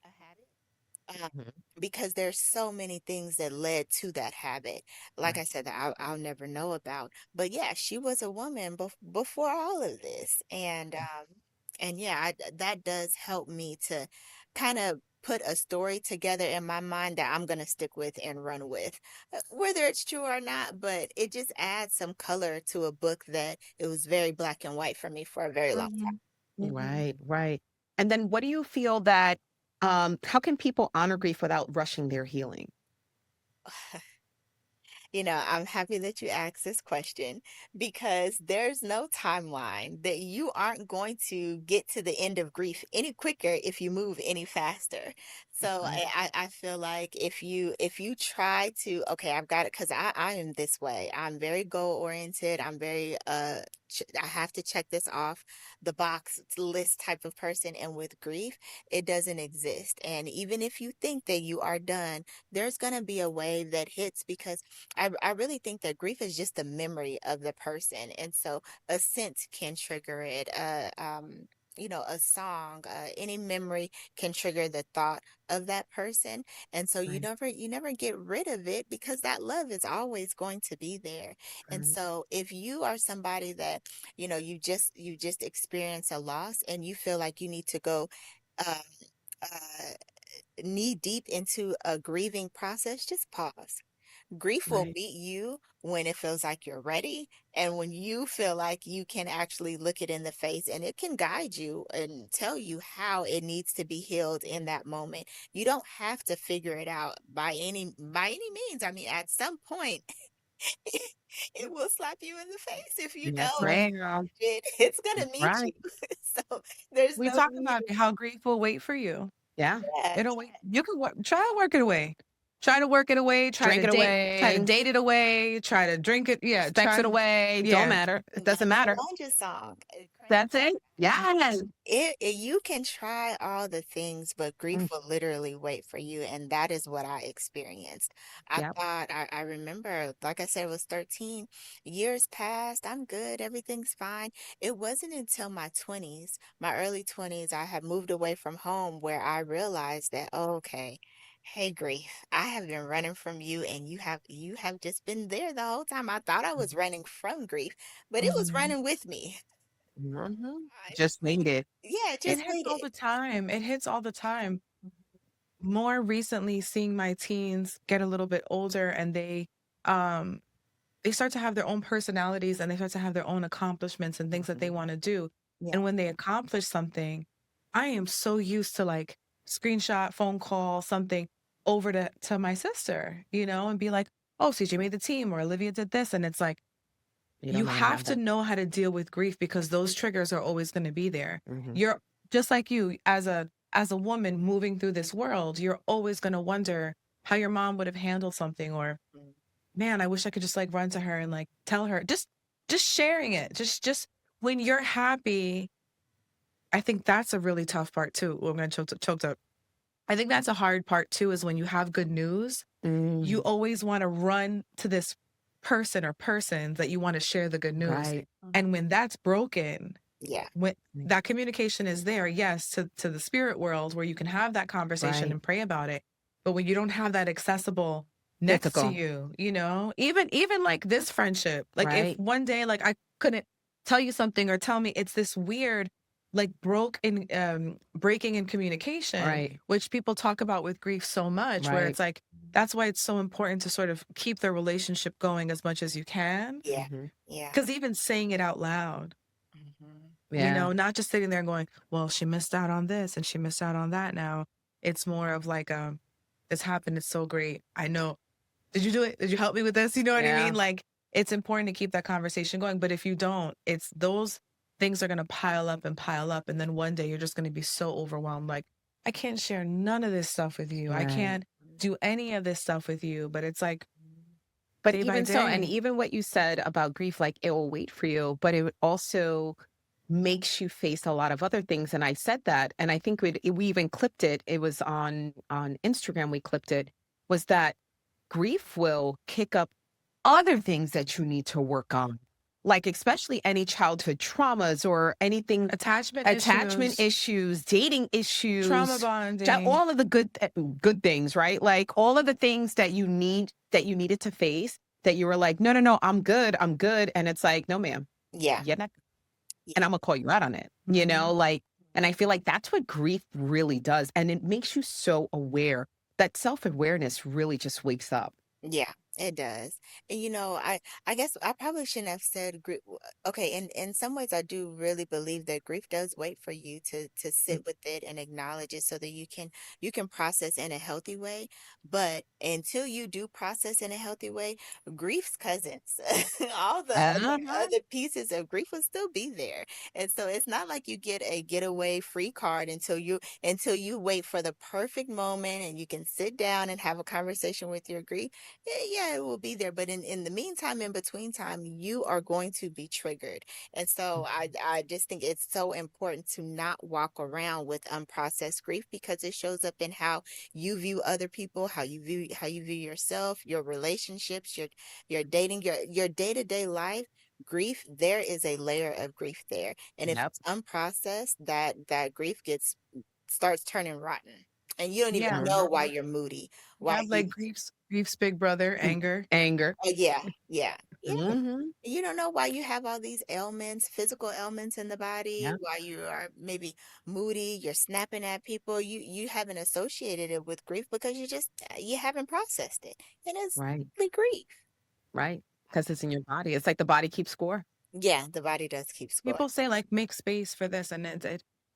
a habit. Mhm. Because there's so many things that led to that habit. Like Right. I said, that I'll never know about. But yeah, she was a woman before all of this, and yeah, that does help me to kind of put a story together in my mind that I'm gonna stick with and run with, whether it's true or not. But it just adds some color to a book that it was very black and white for me for a very long time. Right, right. And then what do you feel that how can people honor grief without rushing their healing? You know, I'm happy that you asked this question because there's no timeline that you aren't going to get to the end of grief any quicker if you move any faster. So I feel like if you try to, okay, I've got it, because I am this way. I'm very goal oriented. I'm very I have to check this off the box list type of person. And with grief, it doesn't exist. And even if you think that you are done, there's gonna be a wave that hits, because I really think that grief is just a memory of the person. And so a scent can trigger it. A song, any memory can trigger the thought of that person. And so Right. you never get rid of it, because that love is always going to be there. And Right. so if you are somebody that, you just experience a loss, and you feel like you need to go um uh knee deep into a grieving process, just pause. Grief will Right. meet you when it feels like you're ready, and when you feel like you can actually look it in the face, and it can guide you and tell you how it needs to be healed in that moment. You don't have to figure it out by any means. I mean, at some point it will slap you in the face if you Yes, don't ma'am. it's gonna meet you. Right. So there's We no talk need. about it, how grief will wait for you. Yeah. Yeah, It'll wait. You can try to work it away. Try to work it away. Drink it Try to away, date it away. Try to drink it. Yeah. sex it away. Don't Yeah. matter. It that doesn't matter. Lonja song. That's it. Yes. You can try all the things, but grief Mm, will literally wait for you. And that is what I experienced. yep. I remember, like I said, it was 13 years past. I'm good. Everything's fine. It wasn't until my 20s, my early 20s, I had moved away from home, where I realized that, oh, okay, hey, grief, I have been running from you, and you have just been there the whole time. I thought I was running from grief, but it was Mhm. running with me. Mhm. I, Just wait it. yeah, It just hits all waited. the time. It hits all the time. More recently, seeing my teens get a little bit older, and um they start to have their own personalities, and they start to have their own accomplishments and things that they Mhm. want to do. Yeah. And when they accomplish something, I am so used to like screenshot, phone call, something over to my sister, and be like, oh, CJ made the team, or Olivia did this. And it's like, You you don't know how to have have to that. know how to deal with grief, because those triggers are always going to be there. Mhm. You're just like you, as a woman moving through this world, you're always going to wonder how your mom would have handled something, or man, I wish I could just like run to her and like tell her, just sharing it. Just when you're happy, I think that's a really tough part too. Oh, I'm gonna choked up. I think that's a hard part too, is when you have good news, you Mm, always want to run to this person or persons that you want to share the good news. right. And when that's broken, Yeah. when that communication is there, yes, to the spirit world, where you can have that conversation Right. and pray about it. But when you don't have that accessible next to Physical. you, even like this friendship, like if Right. one day like I couldn't tell you something, or tell me, it's this weird like breaking in communication, Right. which people talk about with grief so much, where Right. it's like that's why it's so important to sort of keep the relationship going as much as you can, Yeah. Mhm. Yeah. because even saying it out loud, Yeah. not just sitting there and going, well, she missed out on this and she missed out on that now. It's more of like, this happened. It's so great. I know. Did you do it? Did you help me with this? You know what I mean? Yeah. Like, it's important to keep that conversation going. But if you don't, it's those things are going to pile up and pile up. And then one day you're just going to be so overwhelmed. Like, I can't share none of this stuff with you. I Right. can't do any of this stuff with you. But it's like But day by even so, and day. even what you said about grief, like it will wait for you, but it also makes you face a lot of other things. And I said that, and I think we even clipped it. It was on Instagram. We clipped it. Was that grief will kick up other things that you need to work on, like especially any childhood traumas or anything, attachment issues, dating trauma issues, bonding. all of the good things, right? Like all of the things that you needed to face, that you were like, no, no, no, I'm good, and it's like, no, ma'am, Yeah. you're not, and Yeah. I'm gonna call you out on it, like, and I feel like that's what grief really does, and it makes you so aware. That self awareness really just wakes up. Yeah. It does. And I guess I probably shouldn't have said grief. Okay, in some ways I do really believe that grief does wait for you to Mm, sit with it and acknowledge it so that you can process in a healthy way. But until you do process in a healthy way, grief's cousins, all the uh-huh. other pieces of grief will still be there. And so it's not like you get a getaway free card until you wait for the perfect moment and you can sit down and have a conversation with your grief. Yeah, it will be there. But in the meantime, in between time, you are going to be triggered. And so I just think it's so important to not walk around with unprocessed grief because it shows up in how you view other people, how you view yourself, your relationships, your dating, your day-to-day life. Grief, there is a layer of grief there. And if Yep. it's unprocessed, that grief gets starts turning rotten. And you don't even Yeah. know Mhm. why you're moody, You why have you like grief's big brother, anger. Anger. Oh yeah, yeah, yeah. Hmm. You don't know why you have all these ailments, physical ailments in the body, Yeah. why you are maybe moody, you're snapping at people. You haven't associated it with grief because you haven't processed it. And it's Right. simply grief. Right. Because it's in your body. It's like the body keeps score. Yeah, the body does keep score. People say like make space for this, and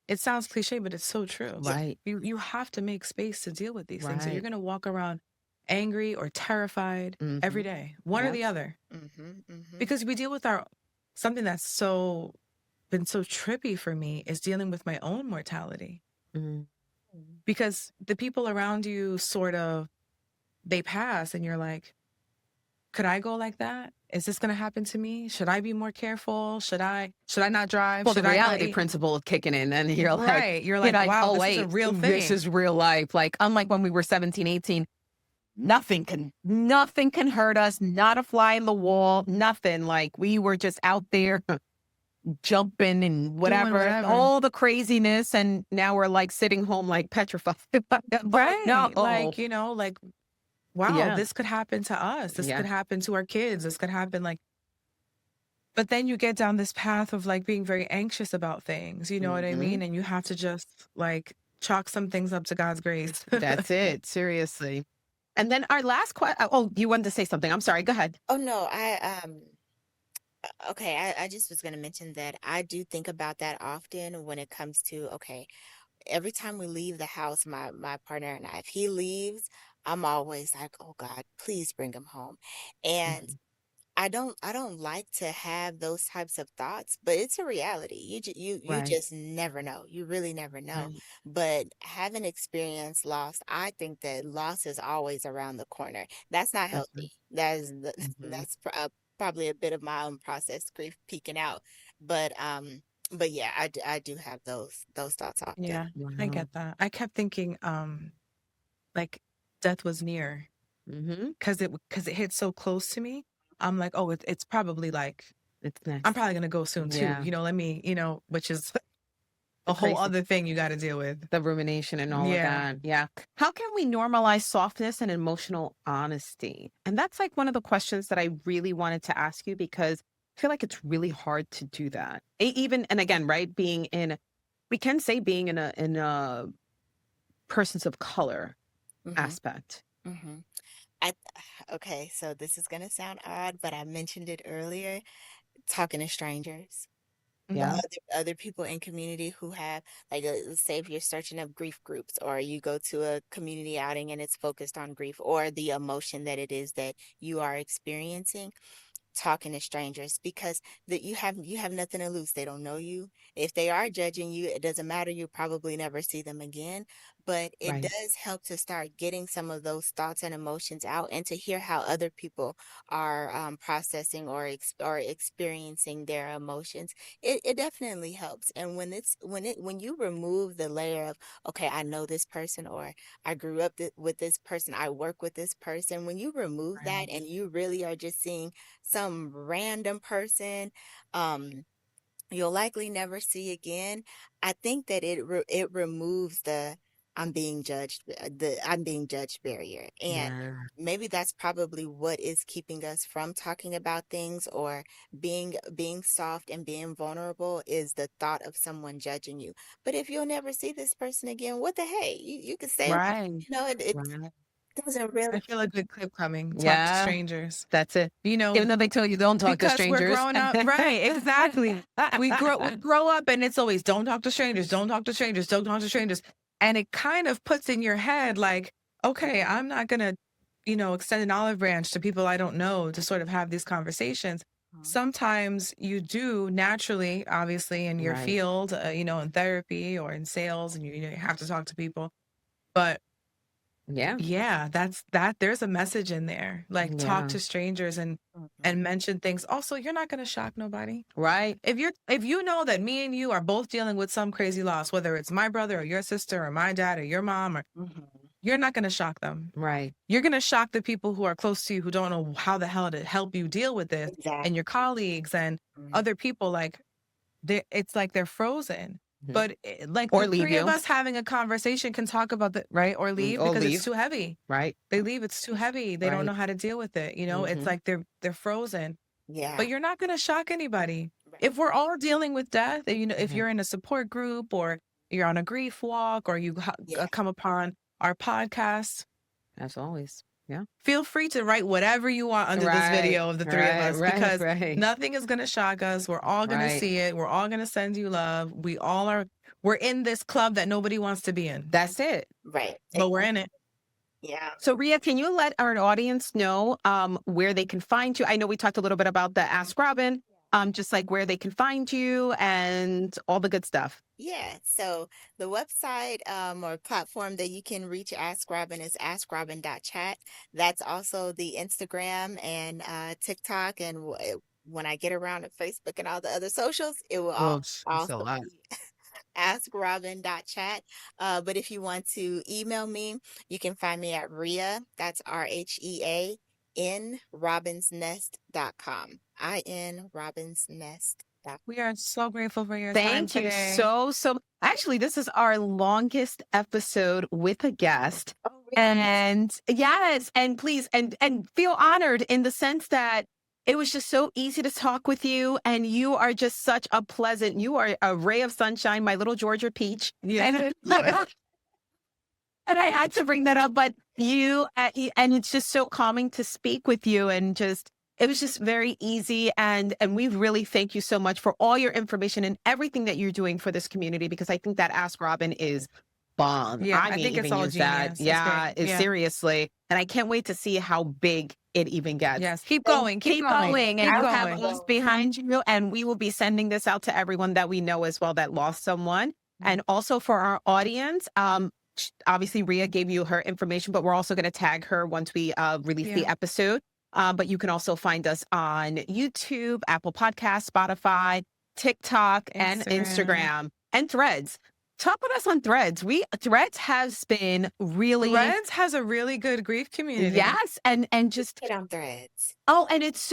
it sounds cliche, but it's so true. Yeah. Right. You have to make space to deal with these things. So you're Right. gonna walk around angry or terrified every Hmm. day, one or Yep. the other, Mm-hmm. Mm-hmm. because we deal with our something that's so been so trippy for me is dealing with my own mortality, Hmm. because the people around you sort of they pass, and you're like, could I go like that? Is this going to happen to me? Should I be more careful? Should I not drive? Well, the Should I not reality eat? principle is kicking in, and you're like, Right. You're you're like, like, wow, oh this is a wait, real this thing. is real life. Like, unlike when we were 17, 18, nothing can hurt us, not a fly in the wall, nothing. Like we were just out there jumping and Doing whatever, whatever. all the craziness, and now we're like sitting home like petrified. Oh Right. no. Like, like, wow, Yeah. this could happen to us. This Yeah. could happen to our kids. This could happen like, but then you get down this path of like being very anxious about things. You know what I Hmm. mean? And you have to just like chalk some things up to God's grace. That's it. Seriously. And then our last question. Oh, you wanted to say something. I'm sorry. Go ahead. Oh no, okay, I just was gonna mention that I do think about that often when it comes to, okay, every time we leave the house, my partner and I, if he leaves, I'm always like, oh God, please bring him home. And Mhm. I don't like to have those types of thoughts, but it's a reality. You Right. just never know. You really never know. Right. But having experienced loss, I think that loss is always around the corner. That's not That's right. healthy. That is Mhm. probably a bit of my unprocessed grief peeking out. But yeah, I do have those thoughts often. Yeah, I Wow. get that. I kept thinking, like death was near, Hmm. because it hit so close to me. I'm like, oh, it's probably like It's I'm next. probably gonna go soon too. Yeah. Let me, which is The a whole crazy, other thing you got to deal with. the rumination and all of Yeah. that. Yeah. How can we normalize softness and emotional honesty? And that's like one of the questions that I really wanted to ask you because I feel like it's really hard to do that. Even, and again, right, we can say being in a persons of color Hmm. aspect. Hmm. I okay, so this is gonna sound odd, but I mentioned it earlier, talking to strangers. Yeah. Hmm. Other people in community who have like let's say if you're searching up grief groups or you go to a community outing and it's focused on grief or the emotion that it is that you are experiencing, talking to strangers because that you have nothing to lose. They don't know you. If they are judging you, it doesn't matter. You probably never see them again. But it Right. does help to start getting some of those thoughts and emotions out and to hear how other people are processing or experiencing their emotions. It definitely helps. And when you remove the layer of, okay, I know this person or I grew up with this person, I work with this person. When you remove Right. that and you really are just seeing some random person you'll likely never see again, I think that it removes the I'm being judged barrier. And Yeah. maybe that's probably what is keeping us from talking about things or being soft and being vulnerable is the thought of someone judging you. But if you'll never see this person again, what the hey? You could say, Right. it Right. doesn't really. I feel a good clip coming. Talk to Yeah. strangers. That's it. You know, Even though they tell you don't talk to because strangers. we're grown up, right? Exactly. we grow up, and it's always don't talk to strangers, don't talk to strangers, don't talk to strangers, and it kind of puts in your head like, okay, I'm not gonna, extend an olive branch to people I don't know to sort of have these conversations. Sometimes you do naturally, obviously, in your Right. field, in therapy or in sales, and you have to talk to people, but Yeah. yeah, there's a message in there. Like talk Yeah. to strangers and mention things. Also, you're not going to shock nobody. Right. If you know that me and you are both dealing with some crazy loss, whether it's my brother or your sister or my dad or your mom, or you're not going to shock them. Right. You're going to shock the people who are close to you who don't know how the hell to help you deal with this, Exactly. and your colleagues and other people. Like it's like they're frozen. Mhm. But like Or the leave three of you. us having a conversation can talk about the right or leave or because leave. it's too heavy. Right. They leave, it's too heavy. They don't Right. know how to deal with it. It's Mhm. like they're frozen. Yeah. But you're not going to shock anybody. Right. If we're all dealing with death, and, if Mhm. you're in a support group or you're on a grief walk or you Yeah. come upon our podcast, As always. Yeah. feel free to write whatever you want under this video of the three of us, because nothing is going to shock us. We're all going to see it. We're all going to send you love. We're in this club that nobody wants to be in, That's it. Right. but we're in it. Yeah. So Rhea, can you let our audience know where they can find you? I know we talked a little bit about the Ask Robin, just like where they can find you and all the good stuff. Yeah. So the website or platform that you can reach Ask Robin is askrobin.chat. That's also the Instagram and TikTok. And when I get around to Facebook and all the other socials, it will also be askrobin.chat. But if you want to email me, you can find me at Rhea. That's RHEA in robinsnest.com. IN robinsnest.com. We are so grateful for your time Thank you today. so. Actually, this is our longest episode with a guest. Oh, really? And yes, and please, and feel honored in the sense that it was just so easy to talk with you, and you are just such a pleasant. You are a ray of sunshine, my little Georgia peach. Yeah. And, and I had to bring that up, but and it's just so calming to speak with you, and just it was just very easy, and we really thank you so much for all your information and everything that you're doing for this community, because I think that Ask Robin is bomb. Yeah, I I may think it's even all use that. genius. It's Yeah, great. Yeah. seriously. And I can't wait to see how big it even gets. Yes, keep going, Keep going. And keep you have going. us behind you. And we will be sending this out to everyone that we know as well that lost someone. And also for our audience, obviously Rhea gave you her information, but we're also going to tag her once we release the episode. But you can also find us on YouTube, Apple Podcasts, Spotify, TikTok, and Instagram, and Threads. Talk with us on Threads. Threads has been really. Threads has a really good grief community. Yes, and just Get on Threads. oh, and it's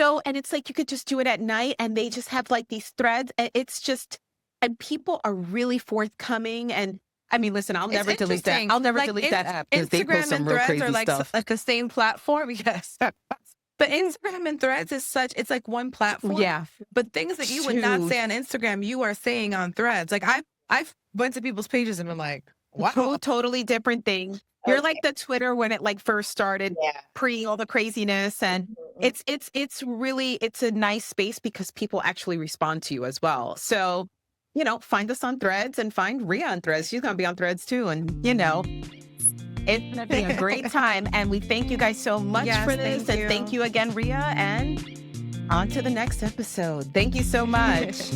like you could just do it at night, and they just have like these threads. And it's just, and people are really forthcoming. And I mean, listen, I'll never delete that. interesting. I'll never Like, delete that app because they post Instagram some and real Threads crazy are like stuff. like the same platform. Yes. But Instagram and Threads it's like one platform. Yeah, But things that you would not Huge. say on Instagram, you are saying on Threads. Like I've went to people's pages and been like, wow. totally different thing. You're like the Twitter when it like first started, Yeah. pre all the craziness, and it's really a nice space because people actually respond to you as well. So, find us on Threads and find Rhea on Threads. She's gonna be on Threads too, and it's gonna be a great time. And we thank you guys so much for this, thank you again, Rhea. And on to the next episode. Thank you so much.